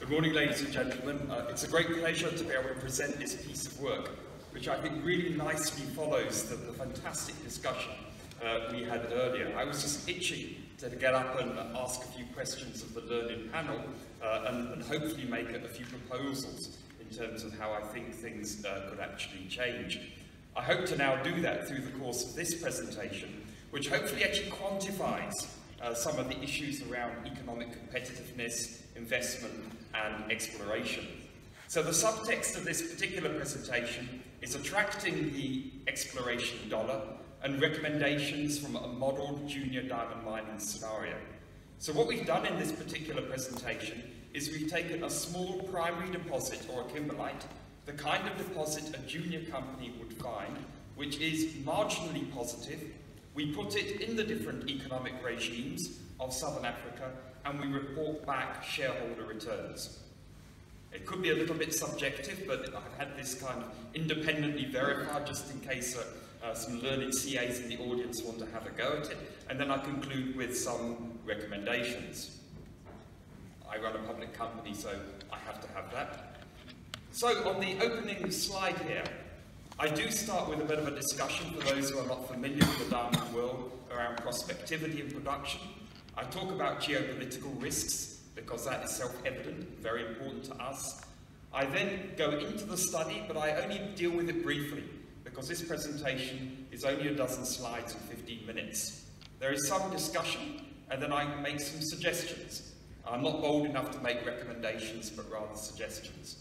Good morning, ladies and gentlemen. It's a great pleasure to be able to present this piece of work, which I think really nicely follows the fantastic discussion we had earlier. I was just itching to get up and ask a few questions of the learned panel and hopefully make a few proposals in terms of how I think things could actually change. I hope to now do that through the course of this presentation, which hopefully actually quantifies some of the issues around economic competitiveness, investment and exploration. So the subtext of this particular presentation is attracting the exploration dollar and recommendations from a modelled junior diamond mining scenario. So what we've done in this particular presentation is we've taken a small primary deposit or a kimberlite, the kind of deposit a junior company would find, which is marginally positive. We put it in the different economic regimes of Southern Africa and we report back shareholder returns. It could be a little bit subjective, but I've had this kind of independently verified just in case some learned CAs in the audience want to have a go at it, and then I conclude with some recommendations. I run a public company, so I have to have that. So on the opening slide here, I do start with a bit of a discussion for those who are not familiar with the diamond world around prospectivity and production. I talk about geopolitical risks because that is self-evident, very important to us. I then go into the study, but I only deal with it briefly because this presentation is only a dozen slides in 15 minutes. There is some discussion and then I make some suggestions. I'm not bold enough to make recommendations, but rather suggestions.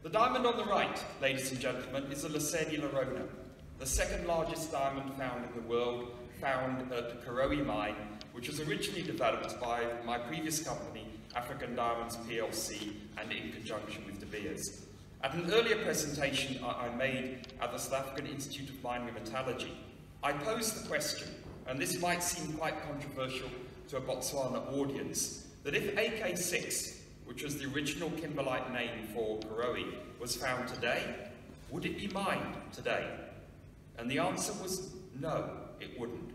The diamond on the right, ladies and gentlemen, is a Cellular, the second largest diamond found in the world, found at the Gaborone mine, which was originally developed by my previous company, African Diamonds PLC, and in conjunction with De Beers. At an earlier presentation I made at the South African Institute of Mining and Metallurgy, I posed the question, and this might seem quite controversial to a Botswana audience, that if AK6, which was the original kimberlite name for Gaborone, was found today, would it be mined today? And the answer was no, it wouldn't.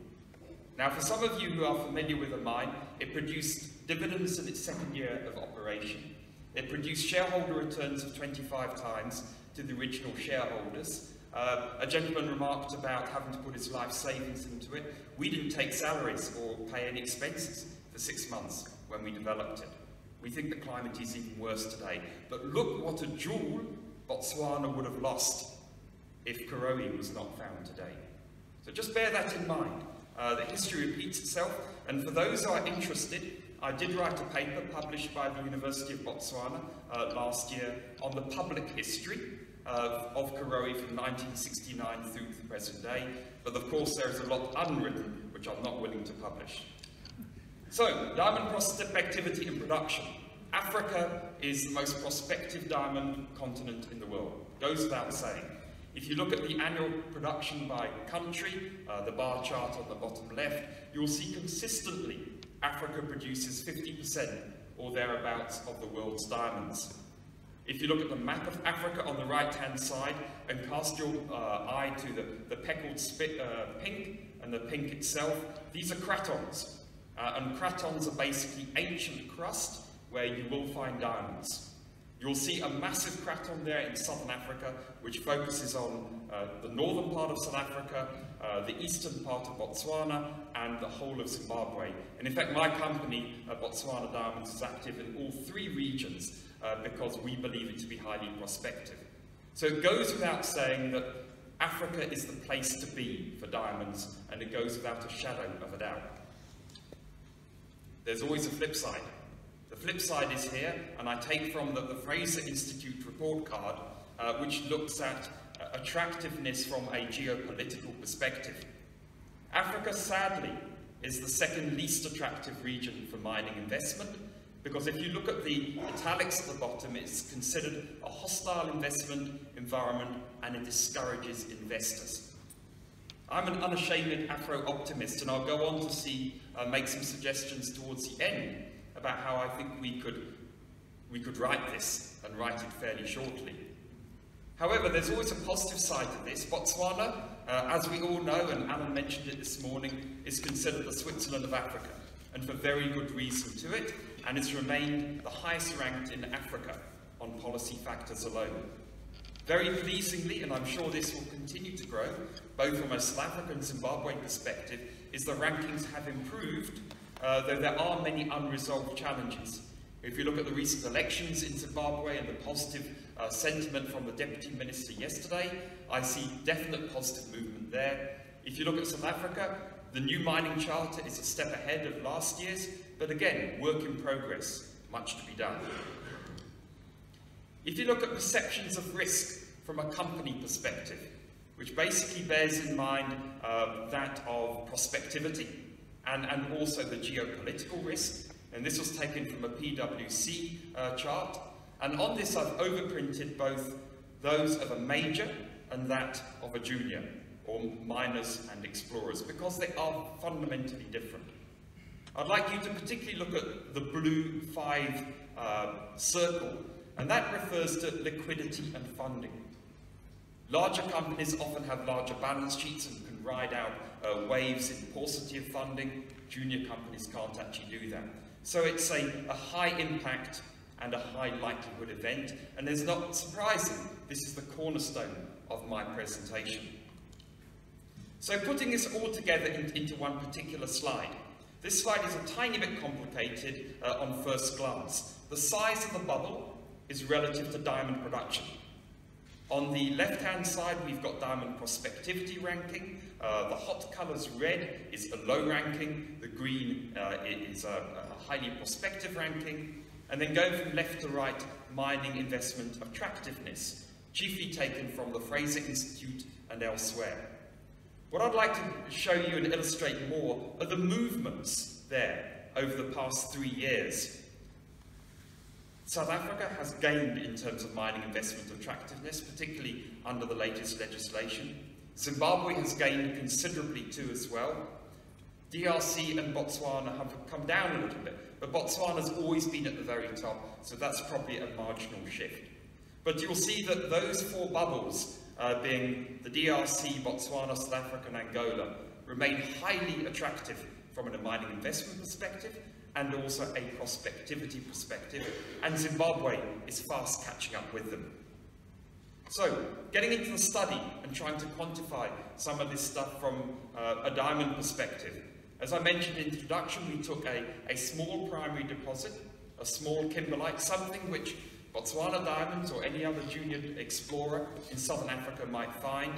Now, for some of you who are familiar with the mine, it produced dividends in its second year of operation. It produced shareholder returns of 25 times to the original shareholders. A gentleman remarked about having to put his life savings into it. We didn't take salaries or pay any expenses for 6 months when we developed it. We think the climate is even worse today. But look what a jewel Botswana would have lost if Gaborone was not found today. So just bear that in mind. The history repeats itself, and for those who are interested, I did write a paper published by the University of Botswana last year on the public history of Gaborone from 1969 through to the present day, but of course there is a lot unwritten which I'm not willing to publish. So, diamond prospectivity and production. Africa is the most prospective diamond continent in the world. Goes without saying. If you look at the annual production by country, the bar chart on the bottom left, you'll see consistently Africa produces 50% or thereabouts of the world's diamonds. If you look at the map of Africa on the right-hand side and cast your eye to the peckled pink and the pink itself, these are cratons. And cratons are basically ancient crust where you will find diamonds. You'll see a massive craton there in southern Africa, which focuses on the northern part of South Africa, the eastern part of Botswana, and the whole of Zimbabwe. And in fact, my company, Botswana Diamonds, is active in all 3 regions because we believe it to be highly prospective. So it goes without saying that Africa is the place to be for diamonds, and it goes without a shadow of a doubt. There's always a flip side. The flip side is here, and I take from the Fraser Institute report card, which looks at attractiveness from a geopolitical perspective. Africa, sadly, is the second least attractive region for mining investment, because if you look at the italics at the bottom, it's considered a hostile investment environment and it discourages investors. I'm an unashamed Afro-optimist, and I'll go on to make some suggestions towards the end about how I think we could write this, and write it fairly shortly. However, there's always a positive side to this. Botswana, as we all know, and Alan mentioned it this morning, is considered the Switzerland of Africa, and for very good reason to it. and it's remained the highest ranked in Africa on policy factors alone. Very pleasingly, and I'm sure this will continue to grow, both from a South African and Zimbabwe perspective, is the rankings have improved, though there are many unresolved challenges. If you look at the recent elections in Zimbabwe and the positive sentiment from the Deputy Minister yesterday, I see definite positive movement there. If you look at South Africa, the new mining charter is a step ahead of last year's, but again, work in progress, much to be done. If you look at perceptions of risk from a company perspective, which basically bears in mind that of prospectivity and also the geopolitical risk, and this was taken from a PwC chart, and on this I've overprinted both those of a major and that of a junior, or miners and explorers, because they are fundamentally different. I'd like you to particularly look at the blue 5 circle, and that refers to liquidity and funding. Larger companies often have larger balance sheets and can ride out waves in paucity of funding. Junior companies can't actually do that. So it's a high impact and a high likelihood event, and it's not surprising, this is the cornerstone of my presentation. So putting this all together into one particular slide. This slide is a tiny bit complicated on first glance. The size of the bubble is relative to diamond production. On the left-hand side, we've got diamond prospectivity ranking. The hot colours red is a low ranking. The green is a highly prospective ranking. And then going from left to right, mining investment attractiveness, chiefly taken from the Fraser Institute and elsewhere. What I'd like to show you and illustrate more are the movements there over the past 3 years. South Africa has gained in terms of mining investment attractiveness, particularly under the latest legislation. Zimbabwe has gained considerably too as well. DRC and Botswana have come down a little bit, but Botswana's always been at the very top, so that's probably a marginal shift. But you'll see that those 4 bubbles, being the DRC, Botswana, South Africa and Angola, remain highly attractive from a mining investment perspective, and also a prospectivity perspective, and Zimbabwe is fast catching up with them. So, getting into the study and trying to quantify some of this stuff from a diamond perspective. As I mentioned in the introduction, we took a small primary deposit, a small kimberlite, something which Botswana Diamonds or any other junior explorer in southern Africa might find,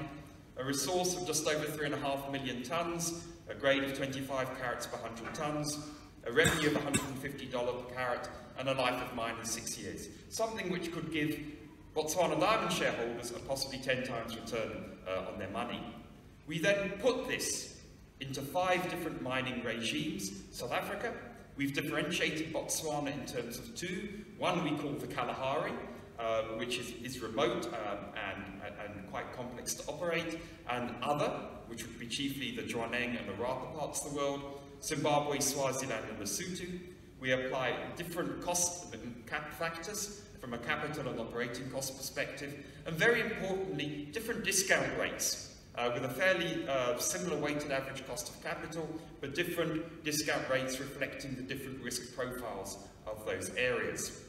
a resource of just over 3.5 million tonnes, a grade of 25 carats per 100 tonnes, a revenue of $150 per carat, and a life of mine of 6 years. Something which could give Botswana Diamond shareholders a possibly 10 times return on their money. We then put this into 5 different mining regimes. South Africa, we've differentiated Botswana in terms of 2. One we call the Kalahari, which is remote and quite complex to operate, and other, which would be chiefly the Jwaneng and the Rapa parts of the world, Zimbabwe, Swaziland and Lesotho. We apply different cost factors from a capital and operating cost perspective, and very importantly, different discount rates with a fairly similar weighted average cost of capital, but different discount rates reflecting the different risk profiles of those areas.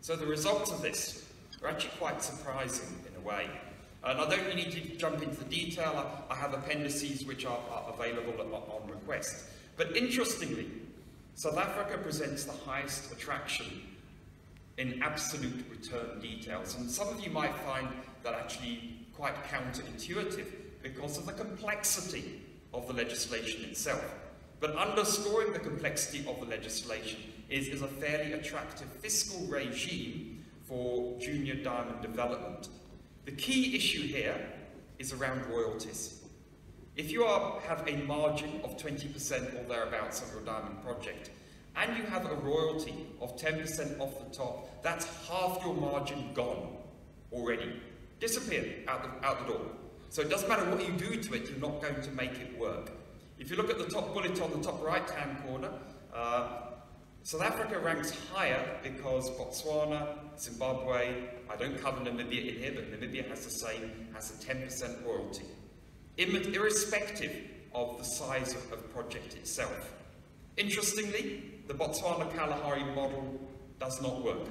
So the results of this are actually quite surprising in a way. And I don't really need to jump into the detail. I have appendices which are available on request. But interestingly, South Africa presents the highest attraction in absolute return details. And some of you might find that actually quite counterintuitive because of the complexity of the legislation itself. But underscoring the complexity of the legislation is a fairly attractive fiscal regime for junior diamond development. The key issue here is around royalties. If you have a margin of 20% or thereabouts on your diamond project, and you have a royalty of 10% off the top, that's half your margin gone already. Disappeared out the door. So it doesn't matter what you do to it, you're not going to make it work. If you look at the top bullet on the top right-hand corner, South Africa ranks higher because Botswana, Zimbabwe, I don't cover Namibia in here, but Namibia has the same, has a 10% royalty, irrespective of the size of the project itself. Interestingly, the Botswana Kalahari model does not work.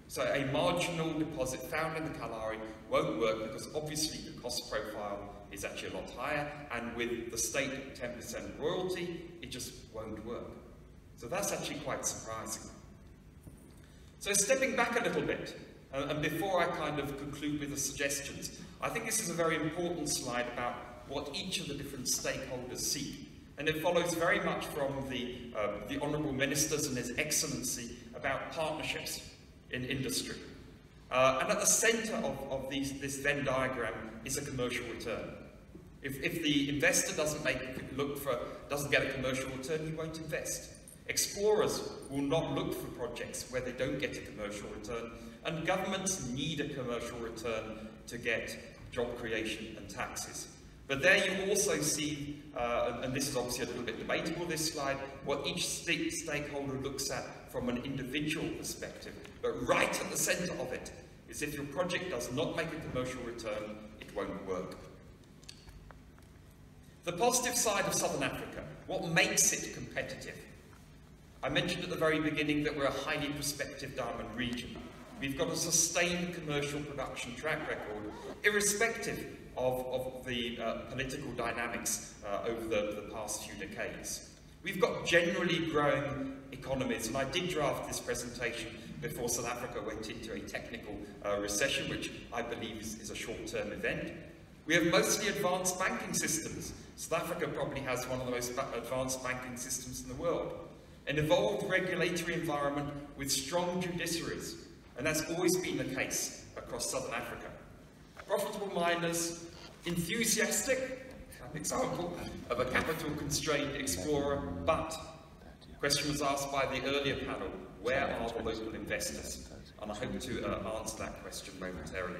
So a marginal deposit found in the Kalahari won't work because obviously the cost profile is actually a lot higher, and with the state 10% royalty, it just won't work. So that's actually quite surprising. So stepping back a little bit, and before I kind of conclude with the suggestions, I think this is a very important slide about what each of the different stakeholders seek. And it follows very much from the Honourable Ministers and His Excellency about partnerships in industry. And at the centre of this Venn diagram is a commercial return. If the investor doesn't get a commercial return, he won't invest. Explorers will not look for projects where they don't get a commercial return, and governments need a commercial return to get job creation and taxes. But there you also see, and this is obviously a little bit debatable, this slide, what each stakeholder looks at from an individual perspective. But right at the centre of it is if your project does not make a commercial return, it won't work. The positive side of Southern Africa, what makes it competitive? I mentioned at the very beginning that we're a highly prospective diamond region. We've got a sustained commercial production track record, irrespective of the political dynamics over the past few decades. We've got generally growing economies, and I did draft this presentation before South Africa went into a technical recession, which I believe is a short-term event. We have mostly advanced banking systems. South Africa probably has one of the most advanced banking systems in the world. An evolved regulatory environment with strong judiciaries, and that's always been the case across Southern Africa. Profitable miners, enthusiastic, an example of a capital-constrained explorer, but the question was asked by the earlier panel, where are the local investors? And I hope to answer that question momentarily.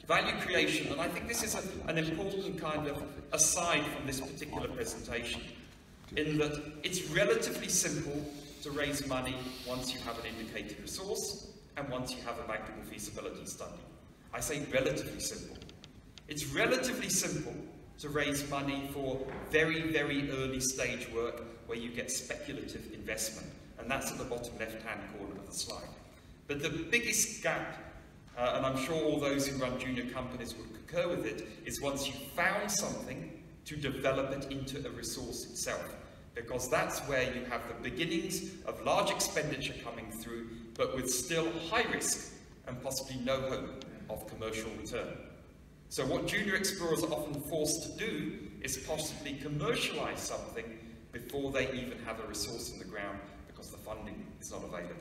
Value creation, and I think this is an important kind of aside from this particular presentation, in that it's relatively simple to raise money once you have an indicated resource and once you have a bankable feasibility study. I say relatively simple. It's relatively simple to raise money for very, very early stage work where you get speculative investment, and that's at the bottom left-hand corner of the slide. But the biggest gap, and I'm sure all those who run junior companies would concur with it, is once you've found something, to develop it into a resource itself. Because that's where you have the beginnings of large expenditure coming through, but with still high risk and possibly no hope of commercial return. So what junior explorers are often forced to do is possibly commercialize something before they even have a resource in the ground because the funding is not available.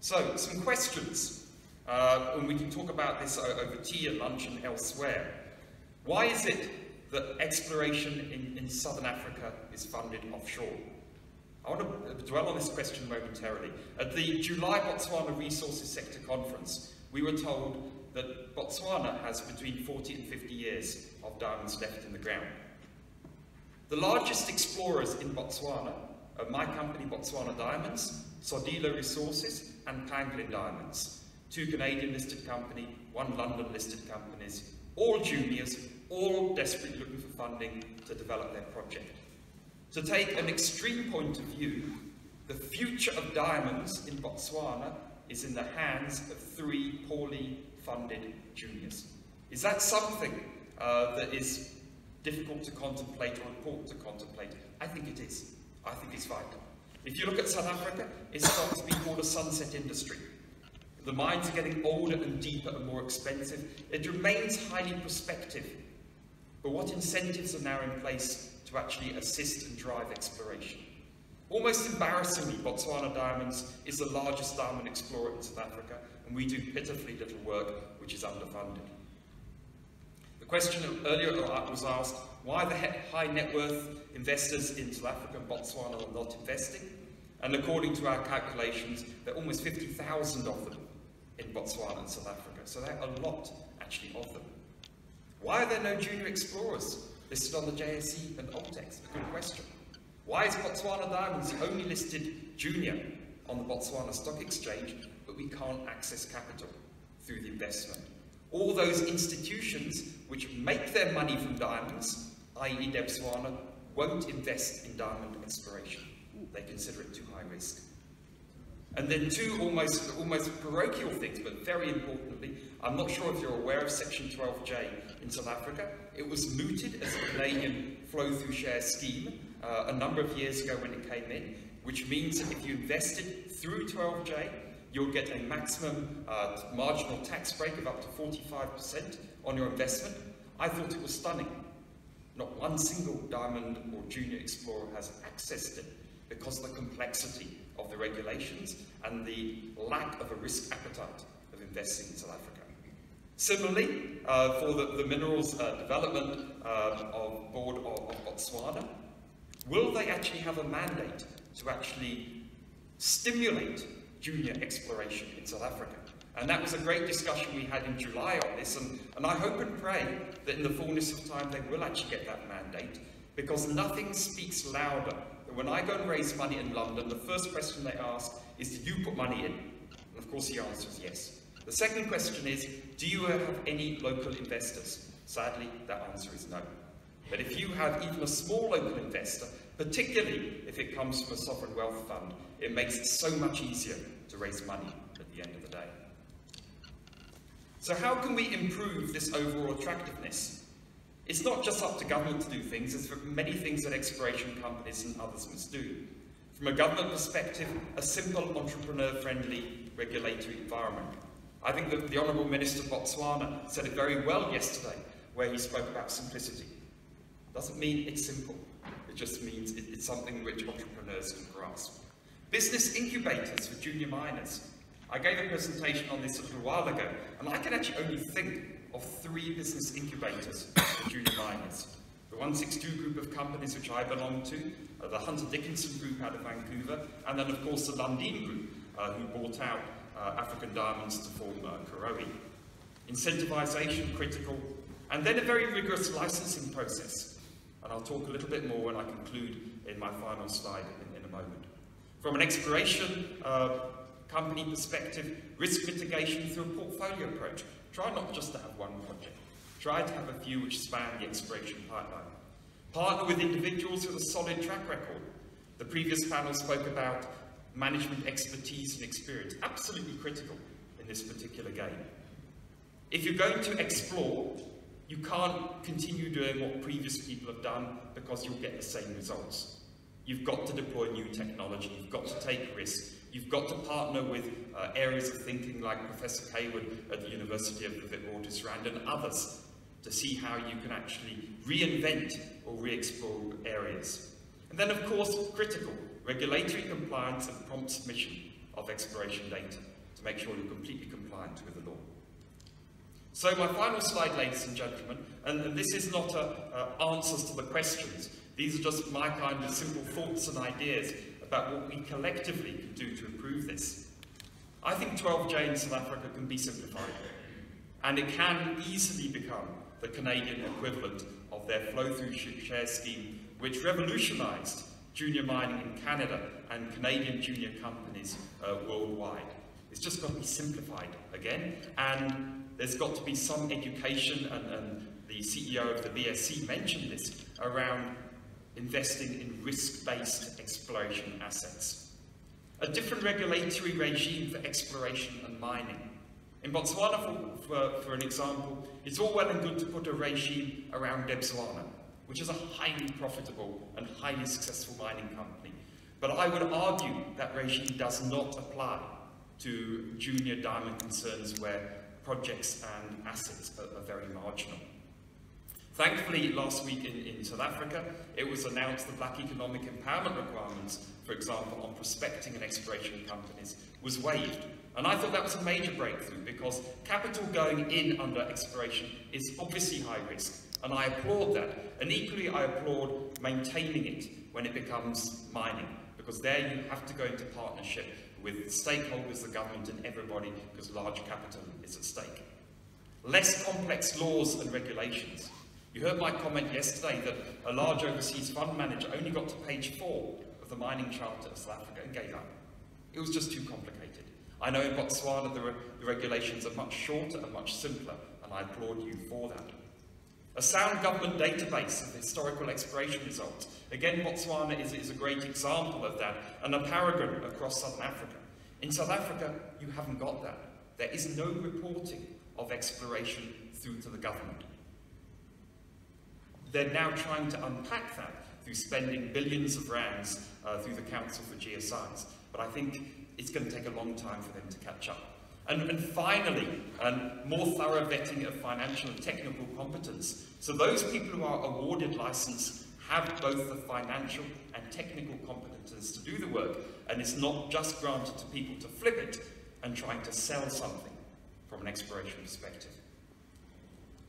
So, some questions, and we can talk about this over tea and lunch and elsewhere. Why is it that exploration in Southern Africa is funded offshore? I want to dwell on this question momentarily. At the July Botswana Resources Sector Conference, we were told that Botswana has between 40 and 50 years of diamonds left in the ground. The largest explorers in Botswana are my company, Botswana Diamonds, Cellular Resources, and Pangolin Diamonds. 2 Canadian-listed companies, 1 London-listed companies, all juniors, all desperately looking for funding to develop their project. To take an extreme point of view, the future of diamonds in Botswana is in the hands of 3 poorly funded juniors. Is that something that is difficult to contemplate or important to contemplate? I think it is. I think it's vital. If you look at South Africa, it's starting to be called a sunset industry. The mines are getting older and deeper and more expensive. It remains highly prospective. But what incentives are now in place to actually assist and drive exploration? Almost embarrassingly, Botswana Diamonds is the largest diamond explorer in South Africa, and we do pitifully little work which is underfunded. The question earlier was asked, why the high net worth investors in South Africa and Botswana are not investing? And according to our calculations, there are almost 50,000 of them in Botswana and South Africa. So there are a lot, actually, of them. Why are there no junior explorers listed on the JSE and Optex? A good question. Why is Botswana Diamonds the only listed junior on the Botswana Stock Exchange, but we can't access capital through the investment? All those institutions which make their money from diamonds, i.e. Botswana, won't invest in diamond exploration. They consider it too high risk. And then two almost parochial things, but very importantly, I'm not sure if you're aware of Section 12J in South Africa. It was mooted as a Canadian flow-through share scheme a number of years ago when it came in, which means that if you invested through 12J, you'll get a maximum marginal tax break of up to 45% on your investment. I thought it was stunning. Not one single diamond or junior explorer has accessed it because of the complexity of the regulations and the lack of a risk appetite of investing in South Africa. Similarly, for the Minerals Development Board of Botswana, will they actually have a mandate to actually stimulate junior exploration in South Africa? And that was a great discussion we had in July on this, and I hope and pray that in the fullness of time they will actually get that mandate, because nothing speaks louder than when I go and raise money in London, the first question they ask is, did you put money in? And of course the answer is yes. The second question is, do you have any local investors? Sadly, that answer is no. But if you have even a small local investor, particularly if it comes from a sovereign wealth fund, it makes it so much easier to raise money at the end of the day. So how can we improve this overall attractiveness? It's not just up to government to do things, there's many things that exploration companies and others must do. From a government perspective, a simple entrepreneur-friendly regulatory environment. I think that the Honourable Minister of Botswana said it very well yesterday, where he spoke about simplicity. Doesn't mean it's simple, it just means it's something which entrepreneurs can grasp. Business incubators for junior miners. I gave a presentation on this a little while ago, and I can actually only think of 3 business incubators for junior miners. The 162 group of companies which I belong to, the Hunter Dickinson group out of Vancouver, and then of course the Lundin group, who bought out African Diamonds to form Karowe. Incentivisation critical, and then a very rigorous licensing process. And I'll talk a little bit more when I conclude in my final slide in a moment. From an exploration company perspective, risk mitigation through a portfolio approach. Try not just to have one project. Try to have a few which span the exploration pipeline. Partner with individuals with a solid track record. The previous panel spoke about management expertise and experience. Absolutely critical in this particular game. If you're going to explore, you can't continue doing what previous people have done because you'll get the same results. You've got to deploy new technology, you've got to take risks, you've got to partner with areas of thinking like Professor Hayward at the University of the Witwatersrand and others to see how you can actually reinvent or re-explore areas. And then of course, critical, regulatory compliance and prompt submission of exploration data to make sure you're completely compliant with the law. So my final slide, ladies and gentlemen, and this is not answers to the questions. These are just my kind of simple thoughts and ideas about what we collectively can do to improve this. I think 12J in South Africa can be simplified, and it can easily become the Canadian equivalent of their flow-through share scheme, which revolutionised junior mining in Canada and Canadian junior companies worldwide. It's just got to be simplified again, and there's got to be some education, and the CEO of the BSC mentioned this, around investing in risk-based exploration assets. A different regulatory regime for exploration and mining. In Botswana, for an example, it's all well and good to put a regime around Botswana, which is a highly profitable and highly successful mining company. But I would argue that regime does not apply to junior diamond concerns where projects and assets are very marginal. Thankfully, last week in South Africa, it was announced the black economic empowerment requirements, for example, on prospecting and exploration companies, was waived. And I thought that was a major breakthrough because capital going in under exploration is obviously high risk, and I applaud that. And equally, I applaud maintaining it when it becomes mining, because there you have to go into partnership with stakeholders, the government, and everybody, because large capital is at stake. Less complex laws and regulations. You heard my comment yesterday that a large overseas fund manager only got to page 4 of the mining charter of South Africa and gave up. It was just too complicated. I know in Botswana the regulations are much shorter and much simpler, and I applaud you for that. A sound government database of historical exploration results. Again, Botswana is a great example of that, and a paragon across Southern Africa. In South Africa, you haven't got that. There is no reporting of exploration through to the government. They're now trying to unpack that through spending billions of rands through the Council for GSIs. But I think it's going to take a long time for them to catch up. And finally, more thorough vetting of financial and technical competence. So those people who are awarded license have both the financial and technical competence to do the work, and it's not just granted to people to flip it and trying to sell something from an exploration perspective.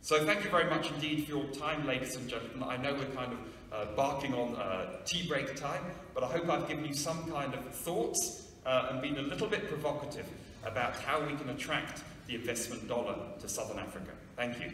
So thank you very much indeed for your time, ladies and gentlemen. I know we're kind of barking on tea break time, but I hope I've given you some kind of thoughts and been a little bit provocative about how we can attract the investment dollar to Southern Africa. Thank you.